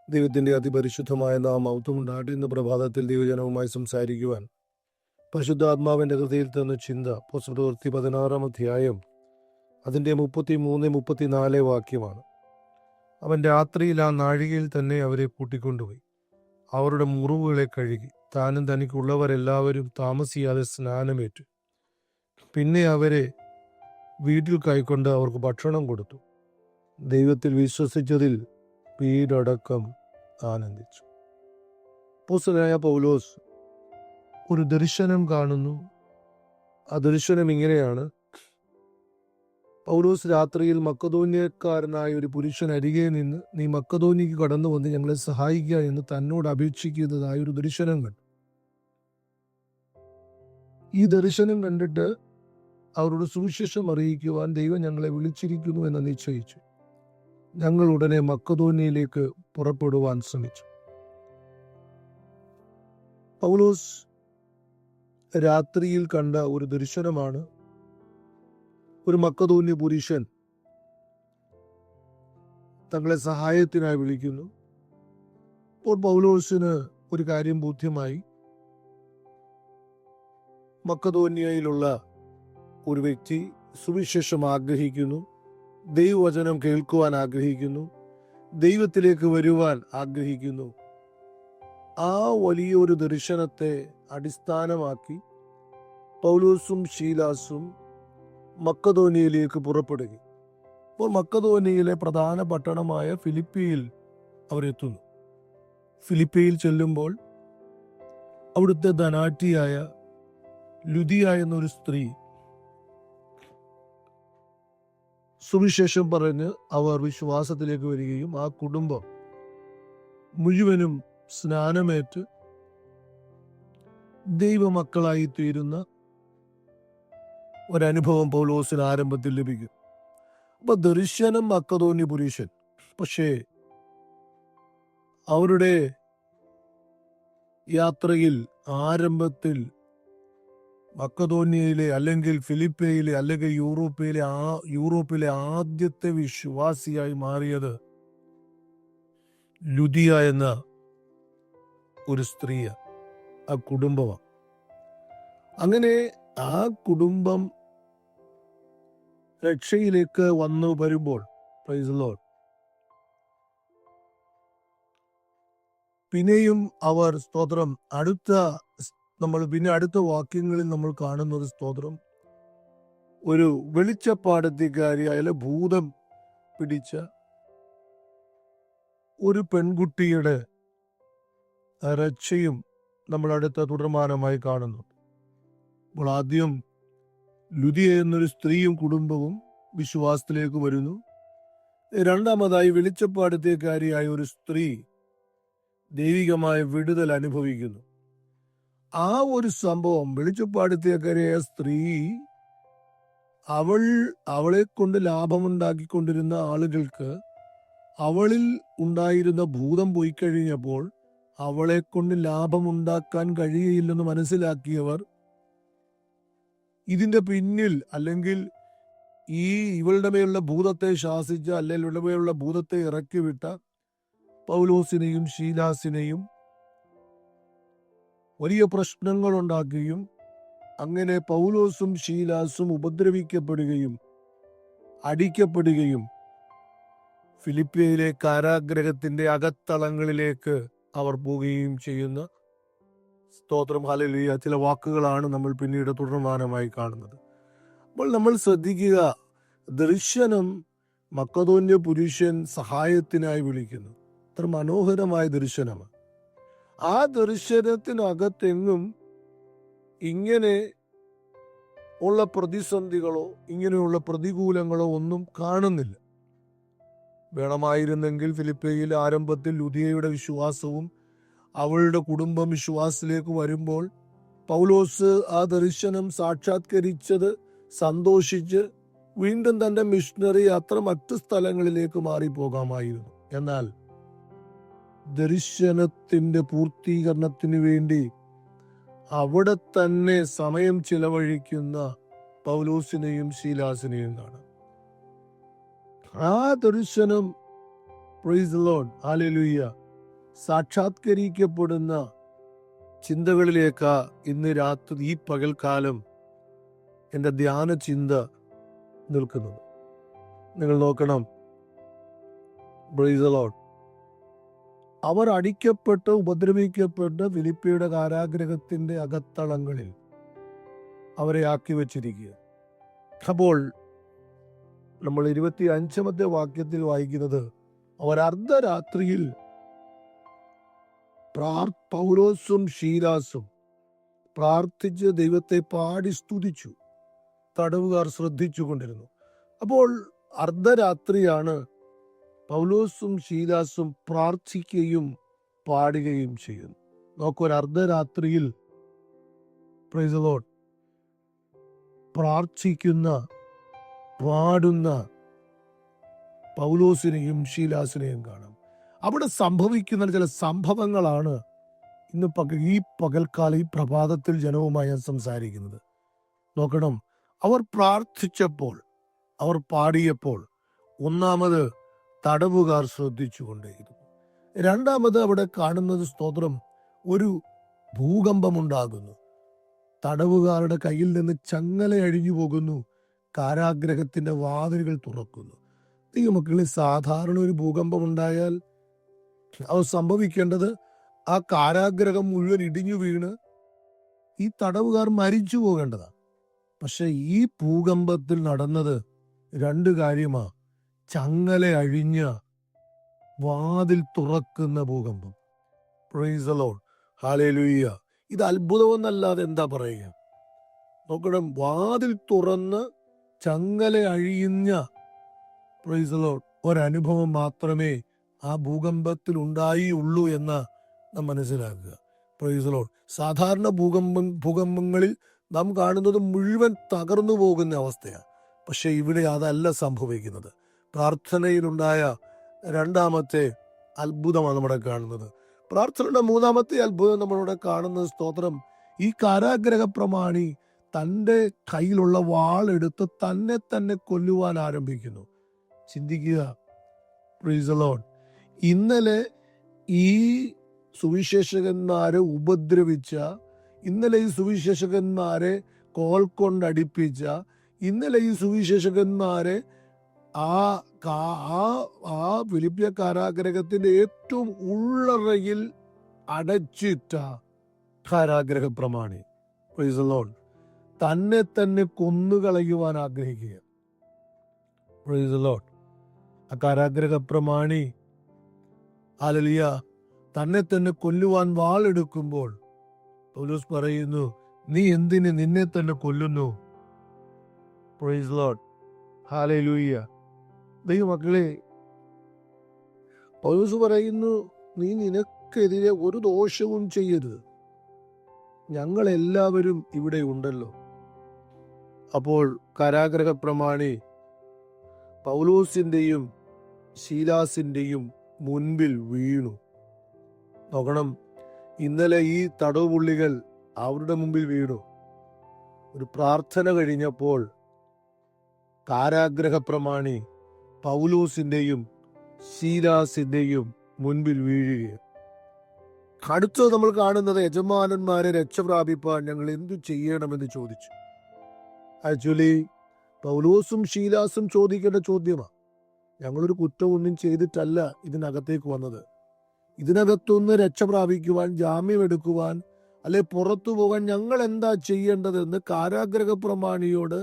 ദൈവത്തിൻ്റെ അതിപരിശുദ്ധമായ നാമൗത്തുമുണ്ടാകട്ടെ. ഇന്ന് പ്രഭാതത്തിൽ ദൈവജനവുമായി സംസാരിക്കുവാൻ പരിശുദ്ധാത്മാവിൻ്റെ ഹൃദയത്തിൽ തന്ന ചിന്ത അപ്പോസ്തലപ്രവൃത്തി 16-ാം അധ്യായം അതിൻ്റെ 33-34 വാക്യമാണ്. അവൻ രാത്രിയിൽ ആ നാഴികയിൽ തന്നെ അവരെ കൂട്ടിക്കൊണ്ടുപോയി അവരുടെ മുറിവുകളെ കഴുകി താനും തനിക്കുള്ളവരെല്ലാവരും താമസിയാതെ സ്നാനമേറ്റു. പിന്നെ അവരെ വീട്ടിൽ കൈക്കൊണ്ട് അവർക്ക് ഭക്ഷണം കൊടുത്തു. ദൈവത്തിൽ വിശ്വസിച്ചതിൽ വീടടക്കം ആനന്ദിച്ചു. അപ്പോസ്തലനായ പൗലോസ് ഒരു ദർശനം കാണുന്നു. ആ ദർശനം ഇങ്ങനെയാണ്: പൗലോസ് രാത്രിയിൽ മക്കദോന്യക്കാരനായ ഒരു പുരുഷൻ അരികെ നിന്ന്, നീ മക്കദോന്യക്ക് കടന്നു വന്ന് ഞങ്ങളെ സഹായിക്കുക എന്ന് തന്നോട് അപേക്ഷിക്കുന്നതായ ഒരു ദർശനം കണ്ടു. ഈ ദർശനം കണ്ടിട്ട് അവരോട് സുവിശേഷം അറിയിക്കുവാൻ ദൈവം ഞങ്ങളെ വിളിച്ചിരിക്കുന്നു എന്ന് നിശ്ചയിച്ചു. ഞങ്ങൾ ഉടനെ മക്കദോന്യയിലേക്ക് പുറപ്പെടുവാൻ ശ്രമിച്ചു. പൗലോസ് രാത്രിയിൽ കണ്ട ഒരു ദർശനമാണ്. ഒരു മക്കദോന്യ പുരുഷൻ തങ്ങളെ സഹായത്തിനായി വിളിക്കുന്നു. അപ്പോൾ പൗലോസിന് ഒരു കാര്യം ബോധ്യമായി. മക്കദോന്യയിലുള്ള ഒരു വ്യക്തി സുവിശേഷം ആഗ്രഹിക്കുന്നു, ദൈവവചനം കേൾക്കുവാൻ ആഗ്രഹിക്കുന്നു, ദൈവത്തിലേക്ക് വരുവാൻ ആഗ്രഹിക്കുന്നു. ആ വലിയൊരു ദർശനത്തെ അടിസ്ഥാനമാക്കി പൗലോസും ശീലാസും മക്കദോന്യയിലേക്ക് പുറപ്പെടുകയും അപ്പോൾ മക്കദോന്യയിലെ പ്രധാന പട്ടണമായ ഫിലിപ്പിയിൽ അവരെത്തുന്നു. ഫിലിപ്പിയിൽ ചെല്ലുമ്പോൾ അവിടുത്തെ ധനാഢ്യയായ ലുദിയ എന്നൊരു സ്ത്രീ സുവിശേഷം പറഞ്ഞ് അവർ വിശ്വാസത്തിലേക്ക് വരികയും ആ കുടുംബം മുഴുവനും സ്നാനമേറ്റ് ദൈവമക്കളായി തീരുന്ന ഒരനുഭവം പൗലോസിന് ആരംഭത്തിൽ ലഭിക്കും. അപ്പൊ ദർശനം മക്കദോന്യ പുരുഷൻ, പക്ഷേ അവരുടെ യാത്രയിൽ ആരംഭത്തിൽ മക്കദോന്യയിലെ അല്ലെങ്കിൽ ഫിലിപ്പയിലെ അല്ലെങ്കിൽ യൂറോപ്പിലെ ആദ്യത്തെ വിശ്വാസിയായി മാറിയത് ലുദിയ എന്ന ഒരു സ്ത്രീ, ആ കുടുംബമാണ്. അങ്ങനെ ആ കുടുംബം രക്ഷയിലേക്ക് വന്നു വരുമ്പോൾ, പ്രൈസ് ദി ലോർഡ്, പിന്നെയും അവർ സ്തോത്രം അടുത്ത വാക്യങ്ങളിൽ നമ്മൾ കാണുന്നത് സ്തോത്രം ഒരു വെളിച്ചപ്പാടത്തിക്കാരിയായ ഭൂതം പിടിച്ച ഒരു പെൺകുട്ടിയുടെ രക്ഷയും നമ്മൾ അടുത്ത തുടർമാനമായി കാണുന്നു. അപ്പോൾ ആദ്യം ലുദിയ എന്നൊരു സ്ത്രീയും കുടുംബവും വിശ്വാസത്തിലേക്ക് വരുന്നു. രണ്ടാമതായി വെളിച്ചപ്പാടത്തേക്കാരിയായ ഒരു സ്ത്രീ ദൈവികമായ വിടുതൽ അനുഭവിക്കുന്നു. ആ ഒരു സംഭവം, വെളിച്ചപ്പാടത്തേക്കാരിയായ സ്ത്രീ അവളെ കൊണ്ട് ലാഭമുണ്ടാക്കിക്കൊണ്ടിരുന്ന ആളുകൾക്ക് അവളിൽ ഉണ്ടായിരുന്ന ഭൂതം പോയി കഴിഞ്ഞപ്പോൾ അവളെ കൊണ്ട് ലാഭമുണ്ടാക്കാൻ കഴിയുകയില്ലെന്ന് മനസ്സിലാക്കിയവർ ഇതിന്റെ പിന്നിൽ അല്ലെങ്കിൽ ഇവളുടെ മേലുള്ള ഭൂതത്തെ ശാസിച്ച അല്ലെങ്കിൽ ഇവളുടെ മേലുള്ള ഭൂതത്തെ ഇറക്കി വിട്ട പൗലോസിനെയും ശീലാസിനെയും വലിയ പ്രശ്നങ്ങൾ ഉണ്ടാക്കുകയും അങ്ങനെ പൗലോസും ശീലാസും ഉപദ്രവിക്കപ്പെടുകയും അടിക്കപ്പെടുകയും ഫിലിപ്പിയിലെ കാരാഗ്രഹത്തിന്റെ അകത്തളങ്ങളിലേക്ക് അവർ പോവുകയും ചെയ്യുന്ന സ്തോത്രം ഹല്ലേലൂയ ചില വാക്കുകളാണ് നമ്മൾ പിന്നീട് തുടർമാനമായി കാണുന്നത്. അപ്പോൾ നമ്മൾ ശ്രദ്ധിക്കുക, ദർശനം മക്കദോന്യ പുരുഷൻ സഹായത്തിനായി വിളിക്കുന്നു. അത്ര മനോഹരമായ ദർശനമാണ്. ആ ദർശനത്തിനകത്തെങ്ങും ഇങ്ങനെ ഉള്ള പ്രതിസന്ധികളോ ഇങ്ങനെയുള്ള പ്രതികൂലങ്ങളോ ഒന്നും കാണുന്നില്ല. വേണമായിരുന്നെങ്കിൽ ഫിലിപ്പിയിൽ ആരംഭത്തിൽ ലുദിയയുടെ വിശ്വാസവും അവളുടെ കുടുംബം വിശ്വാസത്തിലേക്ക് വരുമ്പോൾ പൗലോസ് ആ ദർശനം സാക്ഷാത്കരിച്ചത് സന്തോഷിച്ച് വീണ്ടും തന്റെ മിഷണറി യാത്ര മറ്റു സ്ഥലങ്ങളിലേക്ക് മാറിപ്പോകാമായിരുന്നു. എന്നാൽ ദർശനത്തിന്റെ പൂർത്തീകരണത്തിന് വേണ്ടി അവിടെ തന്നെ സമയം ചിലവഴിക്കുന്ന പൗലോസിനെയും ശീലാസിനെയും കാണാം. ആ ദർശനം, പ്രൈസ് ദി ലോർഡ്, ഹല്ലേലൂയ, സാക്ഷാത്കരിക്കപ്പെടുന്ന ചിന്തകളിലേക്കാ ഇന്ന് രാത്രി ഈ പകൽക്കാലം എൻ്റെ ധ്യാന ചിന്ത നിൽക്കുന്നത്. നിങ്ങൾ നോക്കണം, പ്രൈസ് ദി ലോർഡ്. അവർ അടിക്കപ്പെട്ട് ഉപദ്രവിക്കപ്പെട്ട് ഫിലിപ്പിയുടെ കാരാഗ്രഹത്തിന്റെ അകത്തളങ്ങളിൽ അവരെ ആക്കി വച്ചിരിക്കുക. അപ്പോൾ നമ്മൾ 25-ാമത്തെ വാക്യത്തിൽ വായിക്കുന്നത്, അവർ അർദ്ധരാത്രിയിൽ പൗലോസും ശീലാസും പ്രാർത്ഥിച്ച് ദൈവത്തെ പാടി സ്തുതിച്ചു. തടവുകാർ ശ്രദ്ധിച്ചു കൊണ്ടിരുന്നു. അപ്പോൾ അർദ്ധരാത്രിയാണ് പൗലോസും ശീലാസും പ്രാർത്ഥിക്കുകയും പാടുകയും ചെയ്യുന്നു. നോക്കൂ, അർദ്ധരാത്രിയിൽ പ്രൈസ് ദി ലോർഡ് പ്രാർത്ഥിക്കുന്ന പാടുന്ന പൗലോസിനെയും ശീലാസിനെയും കാണാം. അവിടെ സംഭവിക്കുന്ന ചില സംഭവങ്ങളാണ് ഇന്ന് ഈ പകൽക്കാലം ഈ പ്രഭാതത്തിൽ ജനവുമായി ഞാൻ സംസാരിക്കുന്നത്. നോക്കണം, അവർ പ്രാർത്ഥിച്ചപ്പോൾ, അവർ പാടിയപ്പോൾ, ഒന്നാമത് തടവുകാർ ശ്രദ്ധിച്ചുകൊണ്ടേയിരുന്നു. രണ്ടാമത് അവിടെ കാണുന്നത്, സ്തോത്രം, ഒരു ഭൂകമ്പമുണ്ടാകുന്നു. തടവുകാരുടെ കയ്യിൽ നിന്ന് ചങ്ങല അഴിഞ്ഞു പോകുന്നു. കാരാഗ്രഹത്തിന്റെ വാതിലുകൾ തുറക്കുന്നു. ദൈവമക്കളെ, സാധാരണ ഒരു ഭൂകമ്പം ഉണ്ടായാൽ അത് സംഭവിക്കേണ്ടത് ആ കാരാഗ്രഹം മുഴുവൻ ഇടിഞ്ഞു വീണ് ഈ തടവുകാർ മരിച്ചു പോകേണ്ടതാണ്. പക്ഷെ ഈ ഭൂകമ്പത്തിൽ നടന്നത് രണ്ട് കാര്യമാ. ചങ്ങല അഴിഞ്ഞ വാതിൽ തുറക്കുന്ന ഭൂകമ്പം. Price the Lord, hallelujah. ഇത് അത്ഭുതമെന്നല്ലാതെ എന്താ പറയുക? നോക്കണം, വാതിൽ തുറന്ന് ചങ്ങല അഴിയുന്ന, പ്രൈസ് ദി ലോർഡ്, ഒരനുഭവം മാത്രമേ ആ ഭൂകമ്പത്തിൽ ഉണ്ടായുള്ളൂ എന്ന് നാം മനസ്സിലാക്കുക. Price the Lord. സാധാരണ ഭൂകമ്പങ്ങളിൽ നാം കാണുന്നത് മുഴുവൻ തകർന്നു പോകുന്ന അവസ്ഥയാണ്. പക്ഷെ ഇവിടെ അതല്ല സംഭവിക്കുന്നത്. പ്രാർത്ഥനയിലുണ്ടായ രണ്ടാമത്തെ അത്ഭുതമാണ് നമ്മുടെ കാണുന്നത്. പ്രാർത്ഥനയുടെ മൂന്നാമത്തെ അത്ഭുതം നമ്മളിവിടെ കാണുന്നത്, സ്തോത്രം, ഈ കാരാഗ്രഹ പ്രമാണി തൻ്റെ കയ്യിലുള്ള വാളെടുത്ത് തന്നെ കൊല്ലുവാൻ ആരംഭിക്കുന്നു. ചിന്തിക്കുക, പ്രൈസ് ദി ലോർഡ്. ഇന്നലെ ഈ സുവിശേഷകന്മാരെ ഉപദ്രവിച്ച, ഇന്നലെ ഈ സുവിശേഷകന്മാരെ കോൽ കൊണ്ടടിപ്പിച്ച, ഇന്നലെ ഈ സുവിശേഷകന്മാരെ ആ ഫിലിപ്പിയ കാരാഗ്രഹത്തിന്റെ ഏറ്റവും ഉള്ളറയിൽ അടച്ചിട്ട കാരാഗ്രഹ പ്രമാണി, പ്രൈസ് ദി ലോർഡ്, തന്നെ കൊന്നുകളയുവാൻ ആഗ്രഹിക്കുക. Price the Lord. ആ കാരാഗ്രഹ പ്രമാണി, ഹല്ലേലൂയ, തന്നെ കൊല്ലുവാൻ വാളെടുക്കുമ്പോൾ പൗലോസ് പറയുന്നു, നീ എന്തിന് നിന്നെ തന്നെ കൊല്ലുന്നു? Price the Lord, hallelujah. ദൈവമക്കളെ, പൗലോസ് പറയുന്നു, നീ നിനക്കെതിരെ ഒരു ദോഷവും ചെയ്യരുത്, ഞങ്ങൾ എല്ലാവരും ഇവിടെ ഉണ്ടല്ലോ. അപ്പോൾ കാരാഗ്രഹ പ്രമാണി പൗലോസിന്റെയും ശീലാസിന്റെയും മുൻപിൽ വീണു. നോക്കണം, ഇന്നലെ ഈ തടവുപുള്ളികൾ അവരുടെ മുമ്പിൽ വീണു. ഒരു പ്രാർത്ഥന കഴിഞ്ഞപ്പോൾ കാരാഗ്രഹ പ്രമാണി പൗലോസിന്റെയും ശീലാസിന്റെയും മുൻപിൽ വീഴുകയാണ്. അടുത്തത് നമ്മൾ കാണുന്നത്, യജമാനന്മാരെ രക്ഷപ്രാപിപ്പാൻ ഞങ്ങൾ എന്തു ചെയ്യണമെന്ന് ചോദിച്ചു. ആക്ച്വലി പൗലോസും ശീലാസും ചോദിക്കേണ്ട ചോദ്യമാണ്. ഞങ്ങളൊരു കുറ്റമൊന്നും ചെയ്തിട്ടല്ല ഇതിനകത്തേക്ക് വന്നത്. ഇതിനകത്തുനിന്ന് രക്ഷപ്രാപിക്കുവാൻ, ജാമ്യമെടുക്കുവാൻ, അല്ലെ പുറത്തു പോകാൻ ഞങ്ങൾ എന്താ ചെയ്യേണ്ടതെന്ന് കാരാഗ്രഹ പ്രമാണിയോട്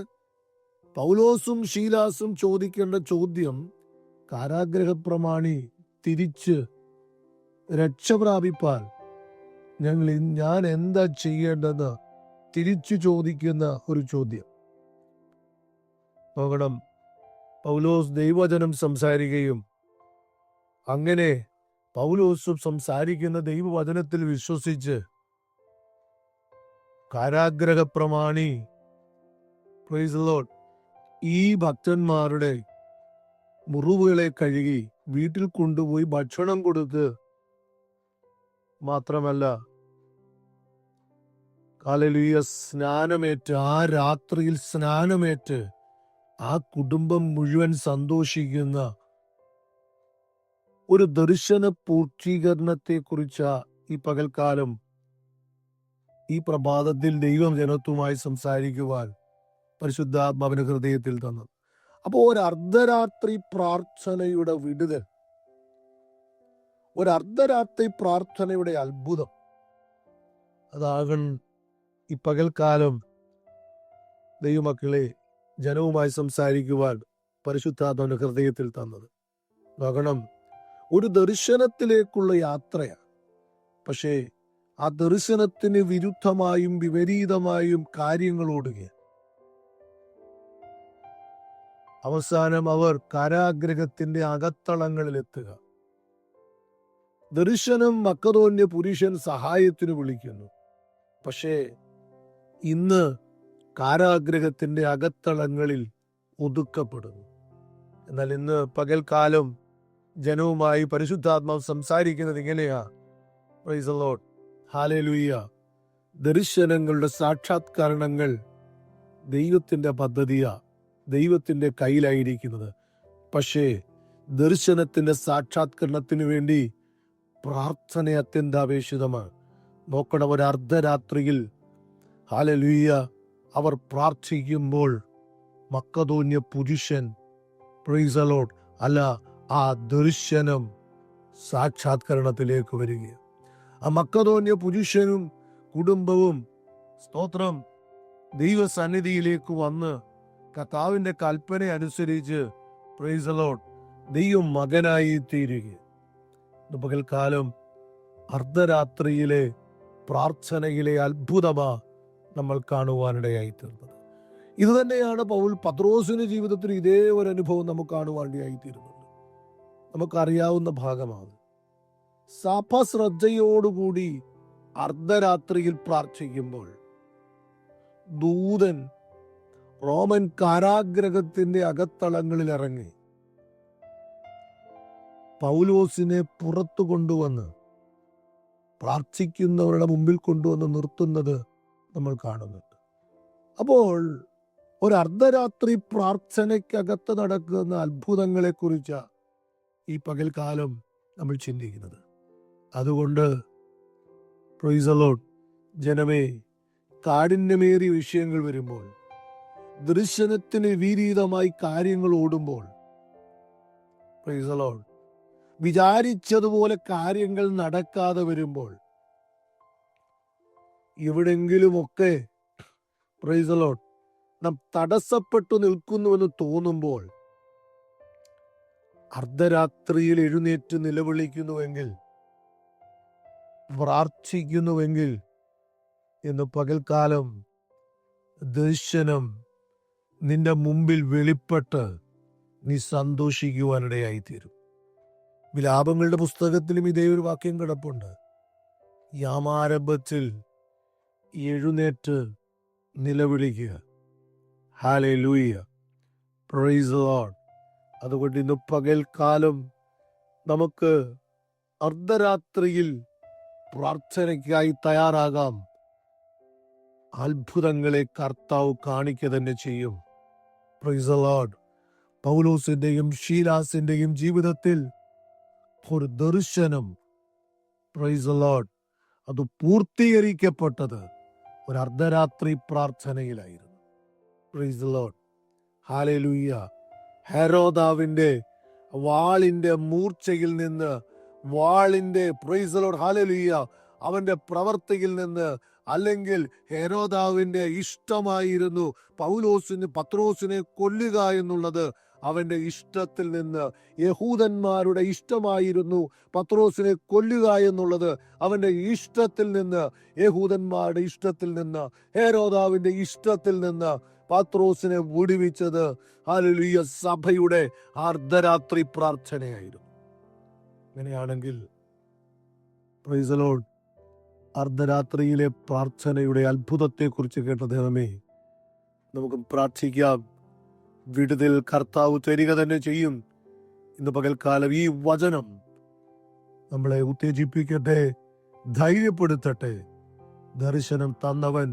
പൗലോസും ശീലാസും ചോദിക്കേണ്ട ചോദ്യം, കാരാഗ്രഹ പ്രമാണി തിരിച്ച് രക്ഷപ്രാപിപ്പാൻ ഞാൻ എന്താ ചെയ്യേണ്ടതെന്ന് തിരിച്ചു ചോദിക്കുന്ന ഒരു ചോദ്യം. നോക്കണം, പൗലോസ് ദൈവവചനം സംസാരിക്കുകയും അങ്ങനെ പൗലോസും സംസാരിക്കുന്ന ദൈവവചനത്തിൽ വിശ്വസിച്ച് കാരാഗ്രഹ പ്രമാണി, പ്രൈസ് ദി ലോർഡ്, ഈ ഭക്തന്മാരുടെ മുറിവുകളെ കഴുകി വീട്ടിൽ കൊണ്ടുപോയി ഭക്ഷണം കൊടുത്ത്, മാത്രമല്ല ഹല്ലേലൂയ, സ്നാനമേറ്റ്, ആ രാത്രിയിൽ സ്നാനമേറ്റ് ആ കുടുംബം മുഴുവൻ സന്തോഷിക്കുന്ന ഒരു ദർശന പൂർത്തീകരണത്തെ കുറിച്ച് ഈ പകൽക്കാലം ഈ പ്രഭാതത്തിൽ ദൈവം ജനത്വമായി സംസാരിക്കുവാൻ പരിശുദ്ധാത്മാവിന്റെ ഹൃദയത്തിൽ തന്നത്. അപ്പോൾ ഒരു അർദ്ധരാത്രി പ്രാർത്ഥനയുടെ വിടുതൽ, ഒരു അർദ്ധരാത്രി പ്രാർത്ഥനയുടെ അത്ഭുതം, അതാകണം ഈ പകൽക്കാലം ദൈവമക്കളെ ജനവുമായി സംസാരിക്കുവാൻ പരിശുദ്ധാത്മാവിന്റെ ഹൃദയത്തിൽ തന്നത്. നോക്കണം, ഒരു ദർശനത്തിലേക്കുള്ള യാത്രയാണ്. പക്ഷേ ആ ദർശനത്തിന് വിരുദ്ധമായും വിപരീതമായും കാര്യങ്ങൾ ഓടുകയാണ്. അവസാനം അവർ കാരാഗ്രഹത്തിന്റെ അകത്തളങ്ങളിലെത്തുക. ദർശനം മക്കതോന്യ പുരുഷൻ സഹായത്തിന് വിളിക്കുന്നു. പക്ഷേ ഇന്ന് കാരാഗ്രഹത്തിന്റെ അകത്തളങ്ങളിൽ ഒതുക്കപ്പെടുന്നു. എന്നാൽ ഇന്ന് പകൽക്കാലം ജനവുമായി പരിശുദ്ധാത്മാവ് സംസാരിക്കുന്നത് ഇങ്ങനെയാ. Praise the Lord, hallelujah. ദർശനങ്ങളുടെ സാക്ഷാത്കരണങ്ങൾ ദൈവത്തിന്റെ പദ്ധതിയാ, ദൈവത്തിന്റെ കയ്യിലായിരിക്കുന്നത്. പക്ഷേ ദർശനത്തിന്റെ സാക്ഷാത്കരണത്തിന് വേണ്ടി പ്രാർത്ഥന അത്യന്താപേക്ഷിതമാണ്. നോക്കണം, ഒരു അർദ്ധരാത്രിയിൽ ഹല്ലേലൂയ അവർ പ്രാർത്ഥിക്കുമ്പോൾ മക്കതോന്യ പുരുഷൻ പ്രൈസ് ദി ലോർഡ് അല്ല, ആ ദർശനം സാക്ഷാത്കരണത്തിലേക്ക് വരികയാണ്. ആ മക്കതോന്യ പുരുഷനും കുടുംബവും സ്തോത്രം ദൈവസന്നിധിയിലേക്ക് വന്ന് കർത്താവിന്റെ കൽപ്പന അനുസരിച്ച് പ്രൈസ് ദി ലോർഡ് ദൈവം മകനായി തീരുക. പകൽക്കാലം അർദ്ധരാത്രിയിലെ പ്രാർത്ഥനയിലെ അത്ഭുതമാ നമ്മൾ കാണുവാനിടയായി തീർന്നത്. ഇത് തന്നെയാണ് പത്രോസിന്റെ ജീവിതത്തിൽ ഇതേ ഒരു അനുഭവം നമുക്ക് കാണുവാനിടയായി തീരുന്നത്. നമുക്കറിയാവുന്ന ഭാഗമാണ്. സഭശ്രദ്ധയോടുകൂടി അർദ്ധരാത്രിയിൽ പ്രാർത്ഥിക്കുമ്പോൾ ദൂതൻ റോമൻ കാരാഗ്രഹത്തിന്റെ അകത്തളങ്ങളിൽ ഇറങ്ങി പൗലോസിനെ പുറത്തു കൊണ്ടുവന്ന് പ്രാർത്ഥിക്കുന്നവരുടെ മുമ്പിൽ കൊണ്ടുവന്ന് നിർത്തുന്നത് നമ്മൾ കാണുന്നുണ്ട്. അപ്പോൾ ഒരു അർദ്ധരാത്രി പ്രാർത്ഥനയ്ക്കകത്ത് നടക്കുന്ന അത്ഭുതങ്ങളെ കുറിച്ച് ഈ പകൽക്കാലം നമ്മൾ ചിന്തിക്കുന്നത്. അതുകൊണ്ട് പ്രൈസ് ദി ലോർഡ് ജനമേ, കാഠിന്യമേറിയ വിഷയങ്ങൾ വരുമ്പോൾ, ദർശനത്തിന് വിപരീതമായി കാര്യങ്ങൾ ഓടുമ്പോൾ, പ്രൈസ് ദി ലോർഡ് വിചാരിച്ചതുപോലെ കാര്യങ്ങൾ നടക്കാതെ വരുമ്പോൾ, എവിടെങ്കിലുമൊക്കെ പ്രൈസ് ദി ലോർഡ് നാം തടസ്സപ്പെട്ടു നിൽക്കുന്നുവെന്ന് തോന്നുമ്പോൾ, അർദ്ധരാത്രിയിൽ എഴുന്നേറ്റ് നിലവിളിക്കുന്നുവെങ്കിൽ, പ്രാർത്ഥിക്കുന്നുവെങ്കിൽ, ഇന്ന് പകൽക്കാലം ദർശനം നിന്റെ മുമ്പിൽ വെളിപ്പെട്ട് നീ സന്തോഷിക്കുവാനിടയായിത്തീരും. വിലാപങ്ങളുടെ പുസ്തകത്തിലും ഇതേ ഒരു വാക്യം കിടപ്പുണ്ട്. യാമാരംഭത്തിൽ എഴുന്നേറ്റ് നിലവിളിക്കുക. Hallelujah, praise the Lord. അതുകൊണ്ട് ഇന്ന് പകൽക്കാലം നമുക്ക് അർദ്ധരാത്രിയിൽ പ്രാർത്ഥനയ്ക്കായി തയ്യാറാകാം. അത്ഭുതങ്ങളെ കർത്താവ് കാണിക്കുക തന്നെ ചെയ്യും. Praise the Lord. പൗലോസിന്റെയും ശീലാസിന്റെയും ജീവിതത്തിൽ ഒരു ദർശനം പ്രൈസ് ദി ലോർഡ് അത് പൂർത്തീകരിക്കപ്പെട്ടത് ഒരു അർദ്ധരാത്രി പ്രാർത്ഥനയിലായിരുന്നു. Praise the Lord, hallelujah. ഹെരോദാവിന്റെ വാളിന്റെ മൂർച്ചയിൽ നിന്ന്, വാളിന്റെ പ്രൈസ് ദി ലോർഡ് ഹല്ലേലൂയ അവന്റെ പ്രവർത്തിയിൽ നിന്ന്, അല്ലെങ്കിൽ ഹെരോദാവിന്റെ ഇഷ്ടമായിരുന്നു പത്രോസിനെ കൊല്ലുക എന്നുള്ളത്. അവന്റെ ഇഷ്ടത്തിൽ നിന്ന്, യഹൂദന്മാരുടെ ഇഷ്ടമായിരുന്നു പത്രോസിനെ കൊല്ലുക എന്നുള്ളത്. അവന്റെ ഇഷ്ടത്തിൽ നിന്ന്, യഹൂദന്മാരുടെ ഇഷ്ടത്തിൽ നിന്ന്, ഹെരോദാവിന്റെ ഇഷ്ടത്തിൽ നിന്ന് പത്രോസിനെ വിടുവിച്ചത് ഹല്ലേലൂയ സഭയുടെ അർദ്ധരാത്രി പ്രാർത്ഥനയായിരുന്നു. അങ്ങനെയാണെങ്കിൽ പ്രൈസ് ദി ലോർഡ് അർദ്ധരാത്രിയിലെ പ്രാർത്ഥനയുടെ അത്ഭുതത്തെക്കുറിച്ച് കേട്ട ദൈവമേ, നമുക്ക് പ്രാർത്ഥിക്കാം. വിടുതൽ കർത്താവ് തരിക തന്നെ ചെയ്യും. ഇന്ന് പകൽക്കാലം ഈ വചനം നമ്മളെ ഉത്തേജിപ്പിക്കട്ടെ, ധൈര്യപ്പെടുത്തട്ടെ. ദർശനം തന്നവൻ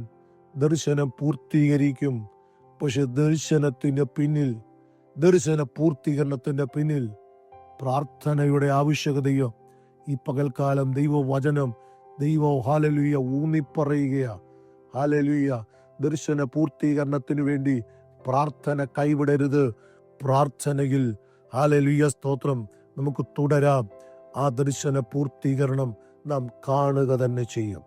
ദർശനം പൂർത്തീകരിക്കും. പക്ഷെ ദർശന പൂർത്തീകരണത്തിന്റെ പിന്നിൽ പ്രാർത്ഥനയുടെ ആവശ്യകതയോ ഈ പകൽക്കാലം ദൈവവചനം ഹാലലുയ ഊന്നിപ്പറയുകയാ. ഹാലലുയ ദർശന പൂർത്തീകരണത്തിന് വേണ്ടി പ്രാർത്ഥന കൈവിടരുത്. പ്രാർത്ഥനയിൽ ഹാലലുയ സ്തോത്രം നമുക്ക് തുടരാം. ആ ദർശന പൂർത്തീകരണം നാം കാണുക തന്നെ ചെയ്യും.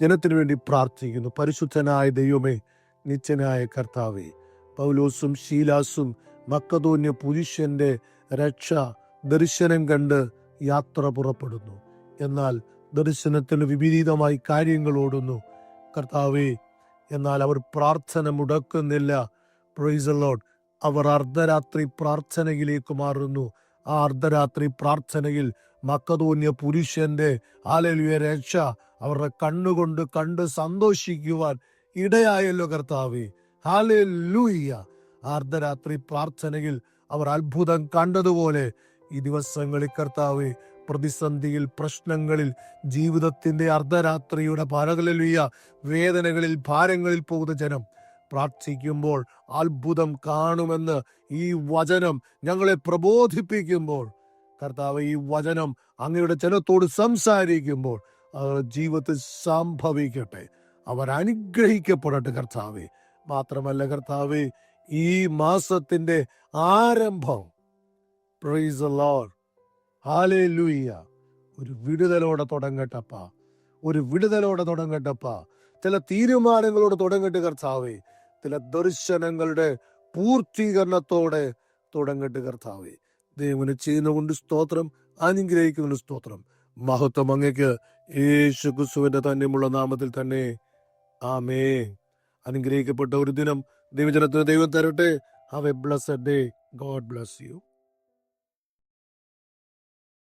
ജനത്തിനു വേണ്ടി പ്രാർത്ഥിക്കുന്നു. പരിശുദ്ധനായ ദൈവമേ, നിത്യനായ കർത്താവേ, പൗലോസും ശീലാസും മക്കതോന്യ പുരുഷന്റെ രക്ഷ ദർശനം കണ്ട് യാത്ര പുറപ്പെടുന്നു. എന്നാൽ ദർശനത്തിന് വിപരീതമായി കാര്യങ്ങൾ ഓടുന്നു കർത്താവേ. എന്നാൽ അവർ പ്രാർത്ഥന മുടക്കുന്നില്ല. Praise the Lord. അവർ അർദ്ധരാത്രി പ്രാർത്ഥനയിലേക്ക് മാറുന്നു. ആ അർദ്ധരാത്രി പ്രാർത്ഥനയിൽ മക്കതോന്യ പുരുഷന്റെ ഹല്ലേലൂയ രക്ഷ അവരുടെ കണ്ണുകൊണ്ട് കണ്ട് സന്തോഷിക്കുവാൻ ഇടയായല്ലോ കർത്താവേ. ഹല്ലേലൂയ. അർദ്ധരാത്രി പ്രാർത്ഥനയിൽ അവർ അത്ഭുതം കണ്ടതുപോലെ ഈ ദിവസങ്ങളിൽ കർത്താവേ, പ്രതിസന്ധിയിൽ, പ്രശ്നങ്ങളിൽ, ജീവിതത്തിന്റെ അർദ്ധരാത്രിയുടെ ഹല്ലേലൂയ വേദനകളിൽ, ഭാരങ്ങളിൽ പോകുന്ന ജനം പ്രാർത്ഥിക്കുമ്പോൾ അത്ഭുതം കാണുമെന്ന് ഈ വചനം ഞങ്ങളെ പ്രബോധിപ്പിക്കുമ്പോൾ കർത്താവ്, ഈ വചനം അങ്ങയുടെ ജനത്തോട് സംസാരിക്കുമ്പോൾ അവരുടെ ജീവിതത്തിൽ സംഭവിക്കട്ടെ. അവർ അനുഗ്രഹിക്കപ്പെടട്ടെ കർത്താവേ. മാത്രമല്ല കർത്താവേ, ഈ മാസത്തിന്റെ ആരംഭം പ്രൈസ് ദി ലോർഡ് ഹല്ലേലൂയ ഒരു വിടുതലോടെ തുടങ്ങട്ടപ്പാ. ഒരു വിടുതലോടെ തുടങ്ങട്ടപ്പാ. ചില തീരുമാനങ്ങളോട് തുടങ്ങട്ടെ കർത്താവേ. ചില ദർശനങ്ങളുടെ പൂർത്തീകരണത്തോടെ തുടങ്ങട്ടെ കർത്താവേ. ദൈവന് ചെയ്യുന്നതുകൊണ്ട് സ്തോത്രം, അനുഗ്രഹിക്കുന്നതിന് സ്തോത്രം. മഹത്വം അങ്ങയ്ക്ക് യേശു ക്രിസ്തുവിന്റെ തന്നെയുള്ള നാമത്തിൽ തന്നെ. ആമേൻ. അനുഗ്രഹിക്കപ്പെട്ട ഒരു ദിനം ദൈവജനത്തിന് ദൈവം തരട്ടെ. Have A blessed day. God bless you.